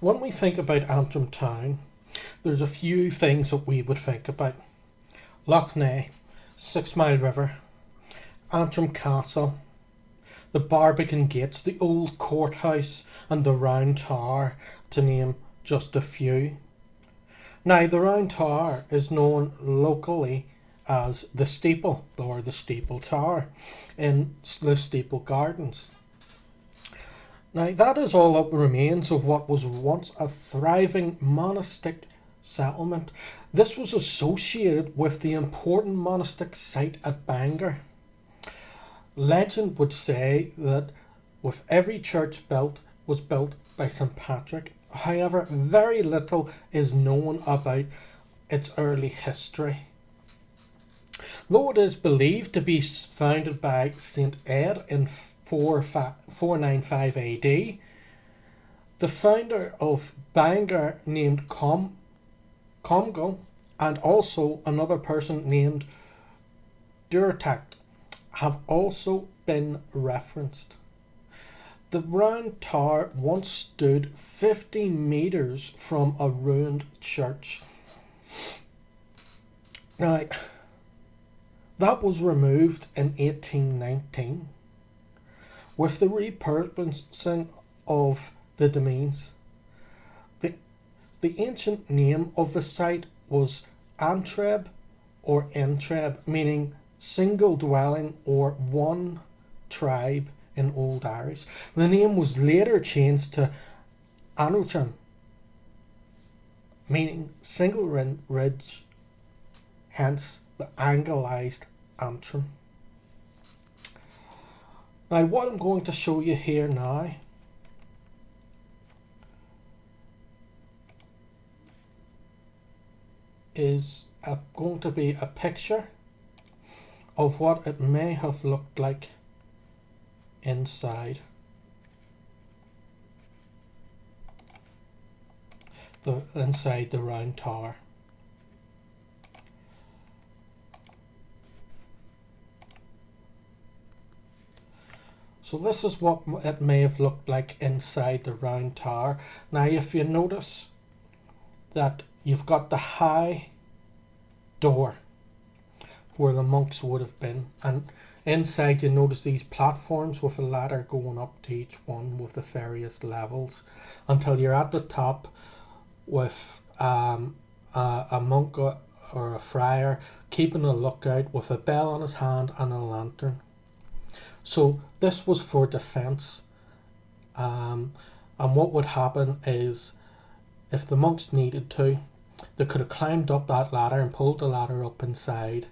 When we think about Antrim town, there's a few things that we would think about. Lough Neagh, 6 Mile River, Antrim Castle, the Barbican Gates, the old courthouse, and the Round Tower, to name just a few. Now, the Round Tower is known locally as the Steeple or the Steeple Tower in the Steeple Gardens. Now, that is all that remains of what was once a thriving monastic settlement. This was associated with the important monastic site at Bangor. Legend would say that with every church built was built by St. Patrick. However, very little is known about its early history. Though it is believed to be founded by St. Ed in 495 AD, the founder of Bangor named Comgo and also another person named Durtact have also been referenced. The Round Tower once stood 50 metres from a ruined church. Now, that was removed in 1819 with the repurposing of the domains. The ancient name of the site was Antrim or Entreb, meaning single dwelling or one tribe in Old Irish. The name was later changed to Antrim, meaning single ridge, hence the Anglicized Antrim. Now, what I'm going to show you here now is going to be a picture of what it may have looked like inside the Round Tower. So this is what it may have looked like inside the Round Tower. Now, if you notice that you've got the high door where the monks would have been, and inside you notice these platforms with a ladder going up to each one with the various levels until you're at the top with a monk or a friar keeping a lookout with a bell on his hand and a lantern. So this was for defence, and what would happen is if the monks needed to, they could have climbed up that ladder and pulled the ladder up inside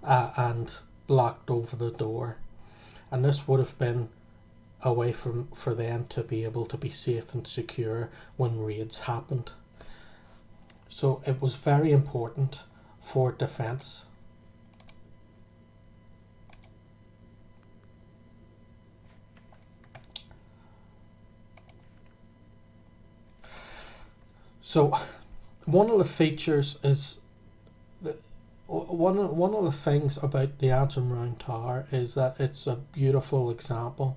and blocked over the door, and this would have been a way for them to be able to be safe and secure when raids happened. So it was very important for defence. So one of the features is one of the things about the Antrim Round Tower is that it's a beautiful example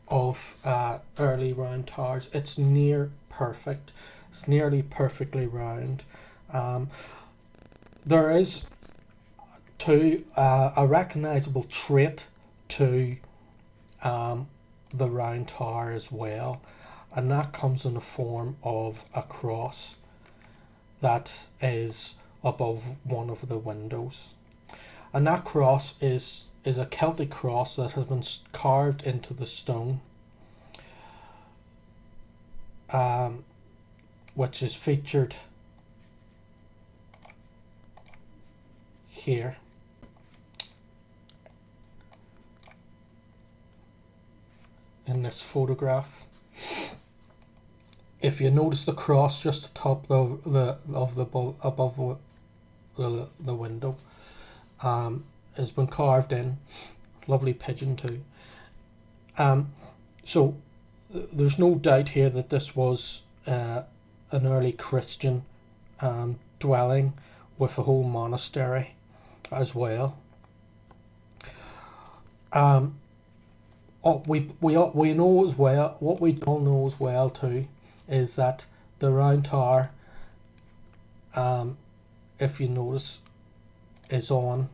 of early round towers. It's near perfect. It's nearly perfectly round. There is a recognisable trait to the Round Tower as well, and that comes in the form of a cross that is above one of the windows, and that cross is a Celtic cross that has been carved into the stone, which is featured here. In this photograph, if you notice the cross just atop above the window, has been carved in. Lovely pigeon too. So there's no doubt here that this was an early Christian dwelling with a whole monastery as well. We know as well, what we all know as well too, is that the round tower, if you notice, is on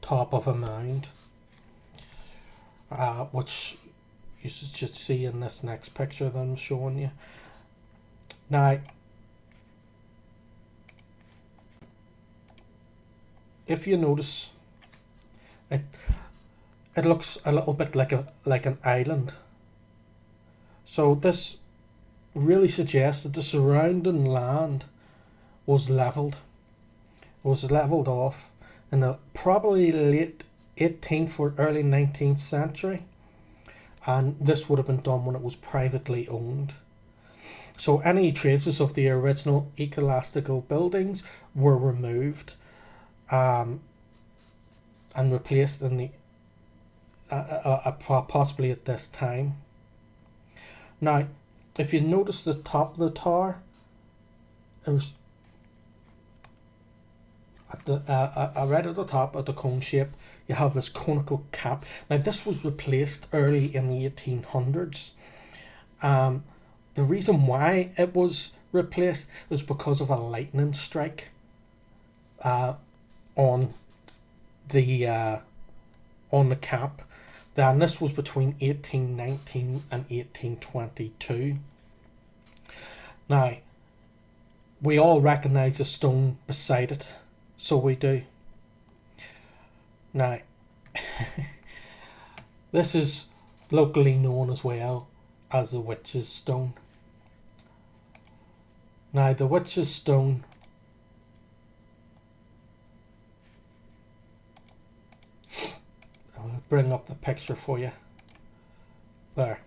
top of a mound, which you should see in this next picture that I'm showing you. Now, if you notice, it looks a little bit like an island. So this really suggests that the surrounding land was levelled off in the probably late 18th or early 19th century, and this would have been done when it was privately owned. So any traces of the original ecclesiastical buildings were removed and replaced in the possibly at this time. Now, if you notice the top of the tower, it was at the right at the top of the cone shape. You have this conical cap. Now, this was replaced early in the 1800s. The reason why it was replaced is because of a lightning strike on the cap. Then this was between 1819 and 1822. Now, we all recognise the stone beside it, so we do. Now, this is locally known as well as the Witch's Stone. Now, the Witch's Stone I'll bring up the picture for you. There.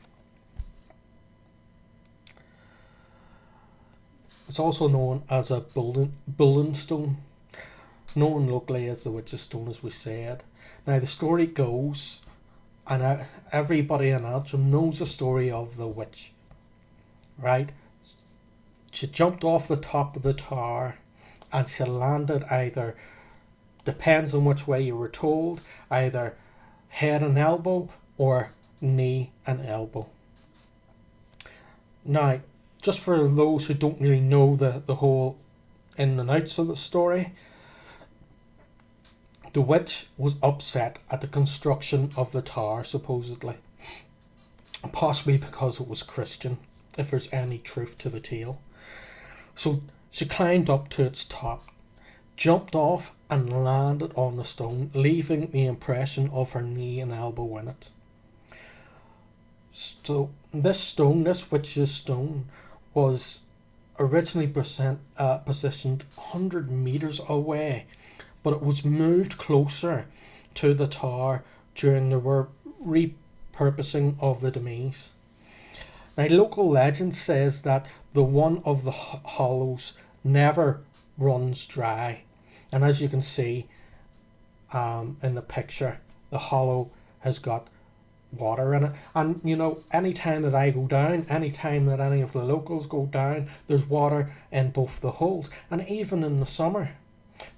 It's also known as a bullion stone, known locally as the Witch's Stone, as we said. Now, the story goes, and everybody in Antrim knows the story of the witch, right? She jumped off the top of the tower and she landed either, depends on which way you were told, either head and elbow or knee and elbow. Now, just for those who don't really know the whole in and outs of the story, the witch was upset at the construction of the tower, supposedly, possibly because it was Christian, if there's any truth to the tale. So she climbed up to its top, jumped off and landed on the stone, leaving the impression of her knee and elbow in it. So this stone, this Witch's Stone, was originally positioned 100 meters away, but it was moved closer to the tower during the repurposing of the demise. Now, local legend says that the one of the hollows never runs dry, and as you can see in the picture, the hollow has got water in it. And you know, anytime that I go down, anytime that any of the locals go down, there's water in both the holes. And even in the summer,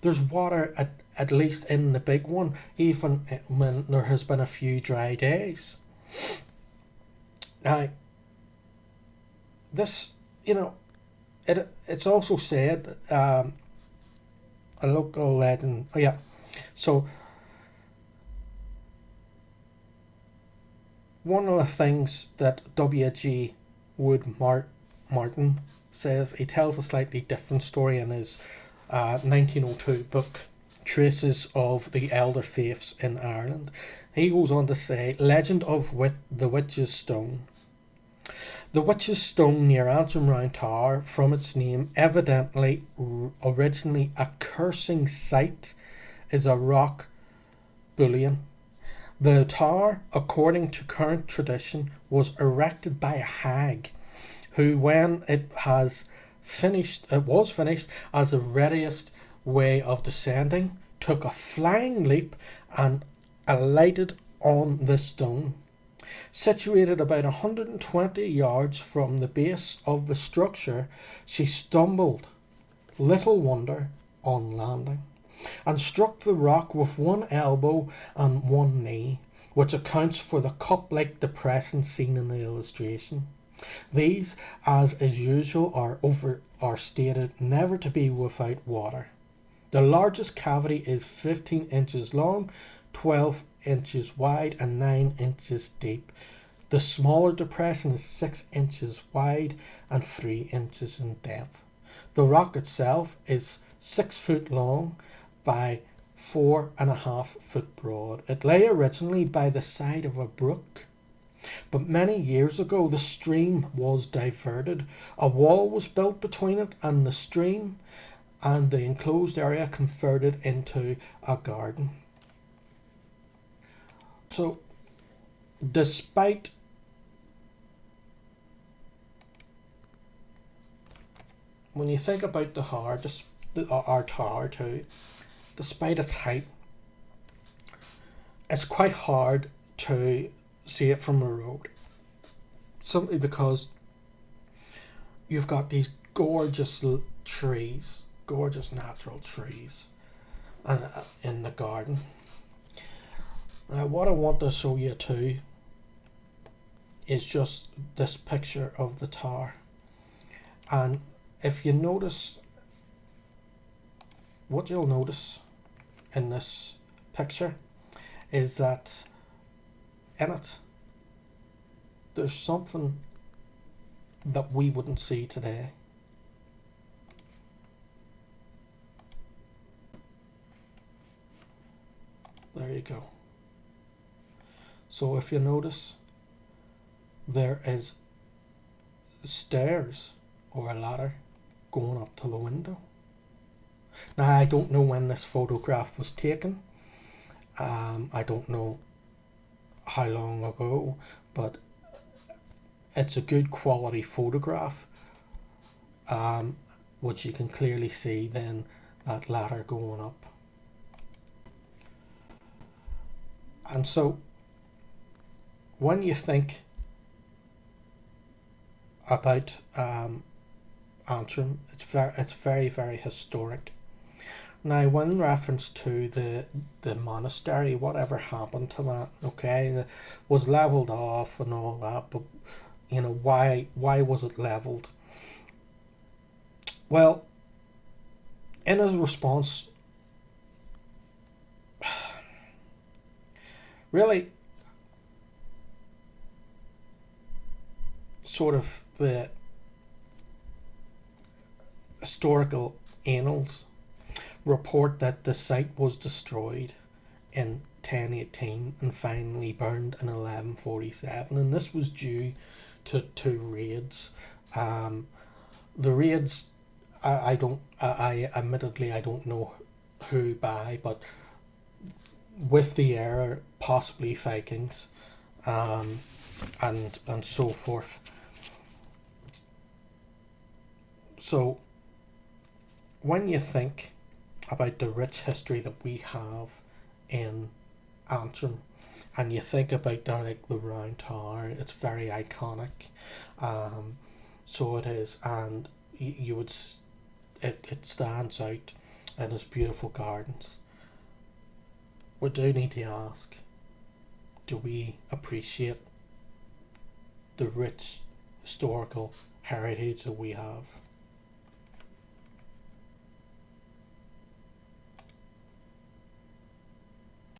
there's water at least in the big one, even when there has been a few dry days. Now, this, you know, it's also said, a local legend, so one of the things that W.G. Wood Martin says, he tells a slightly different story in his 1902 book, Traces of the Elder Faiths in Ireland. He goes on to say, legend of the Witch's Stone. The Witch's Stone near Antrim Round Tower, from its name, evidently originally a cursing site, is a rock bullion. The tower, according to current tradition, was erected by a hag, who, when it was finished as the readiest way of descending, took a flying leap and alighted on the stone. Situated about 120 yards from the base of the structure, she stumbled, little wonder, on landing, and struck the rock with one elbow and one knee, which accounts for the cup-like depression seen in the illustration. These, as is usual, are stated never to be without water. The largest cavity is 15 inches long, 12 inches wide, and 9 inches deep. The smaller depression is 6 inches wide and 3 inches in depth. The rock itself is 6 foot long by 4.5 foot broad. It lay originally by the side of a brook, but many years ago the stream was diverted. A wall was built between it and the stream, and the enclosed area converted into a garden. So, despite when you think about the tower, our tower too, despite its height, it's quite hard to see it from a road. Simply because you've got these gorgeous trees, gorgeous natural trees, in the garden. Now, what I want to show you too is just this picture of the tower. And if you notice, what you'll notice in this picture is that in it there's something that we wouldn't see today. There you go. So if you notice, there is stairs or a ladder going up to the window. Now, I don't know when this photograph was taken. I don't know how long ago, but it's a good quality photograph, which you can clearly see then that ladder going up. And so when you think about Antrim, it's very, very historic. Now, in reference to the monastery, whatever happened to that, okay, was levelled off and all that, but you know, why was it levelled? Well, in a response, really, sort of the historical annals report that the site was destroyed in 1018 and finally burned in 1147, and this was due to two raids. The raids, I admittedly I don't know who by, but with the error, possibly Vikings, and so forth. So when you think about the rich history that we have in Antrim, and you think about the Round Tower, it's very iconic. So it is, and you would it stands out in its beautiful gardens. We do need to ask, do we appreciate the rich historical heritage that we have?